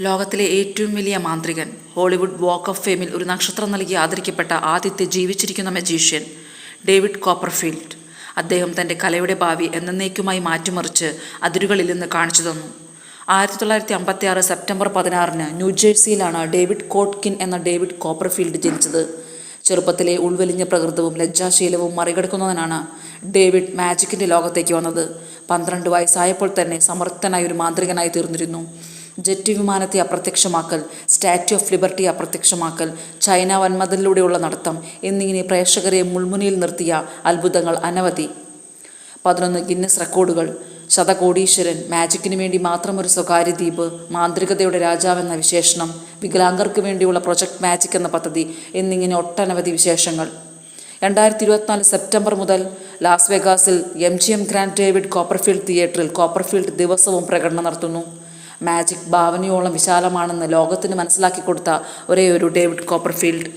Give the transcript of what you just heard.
ലോകത്തിലെ ഏറ്റവും വലിയ മാന്ത്രികൻ, ഹോളിവുഡ് വാക്ക് ഓഫ് ഫെയിമിൽ ഒരു നക്ഷത്രം നൽകി ആദരിക്കപ്പെട്ട ആദ്യത്തെ ജീവിച്ചിരിക്കുന്ന മജീഷ്യൻ ഡേവിഡ് കോപ്പർഫീൽഡ്. അദ്ദേഹം തൻ്റെ കലയുടെ ഭാവി എന്നേക്കുമായി മാറ്റിമറിച്ച് അതിരുകളിൽ നിന്ന് കാണിച്ചു തന്നു. 1956 സെപ്റ്റംബർ 16 ന്യൂജേഴ്സിയിലാണ് ഡേവിഡ് കോട്ട്കിൻ എന്ന ഡേവിഡ് കോപ്പർഫീൽഡ് ജനിച്ചത്. ചെറുപ്പത്തിലെ ഉൾവലിഞ്ഞ പ്രകൃതവും ലജ്ജാശീലവും മറികടക്കുന്നതിനാണ് ഡേവിഡ് മാജിക്കിൻ്റെ ലോകത്തേക്ക് വന്നത്. 12 വയസ്സായപ്പോൾ തന്നെ സമർത്ഥനായ ഒരു മാന്ത്രികനായി തീർന്നിരുന്നു. ജെറ്റ് വിമാനത്തെ അപ്രത്യക്ഷമാക്കൽ, സ്റ്റാറ്റ്യൂ ഓഫ് ലിബർട്ടി അപ്രത്യക്ഷമാക്കൽ, ചൈന വൻമതിലിലൂടെയുള്ള നടത്തം എന്നിങ്ങനെ പ്രേക്ഷകരെ മുൾമുനയിൽ നിർത്തിയ അത്ഭുതങ്ങൾ അനവധി. 11 ഗിന്നസ് റെക്കോർഡുകൾ, ശതകോടീശ്വരൻ, മാജിക്കിന് വേണ്ടി മാത്രം ഒരു സ്വകാര്യ ദ്വീപ്, മാന്ത്രികതയുടെ രാജാവെന്ന വിശേഷണം, വികലാംഗർക്ക് വേണ്ടിയുള്ള പ്രൊജക്ട് മാജിക് എന്ന പദ്ധതി എന്നിങ്ങനെ ഒട്ടനവധി വിശേഷങ്ങൾ. 2024 സെപ്റ്റംബർ മുതൽ ലാസ് വേഗാസിൽ MGM ഗ്രാൻഡ് ഡേവിഡ് കോപ്പർഫീൽഡ് തിയേറ്ററിൽ കോപ്പർഫീൽഡ് ദിവസവും പ്രകടനം നടത്തുന്നു. മാജിക് ഭാവനയോളം വിശാലമാണെന്ന് ലോകത്തിന് മനസ്സിലാക്കി കൊടുത്ത ഒരേയൊരു ഡേവിഡ് കോപ്പർഫീൽഡ്.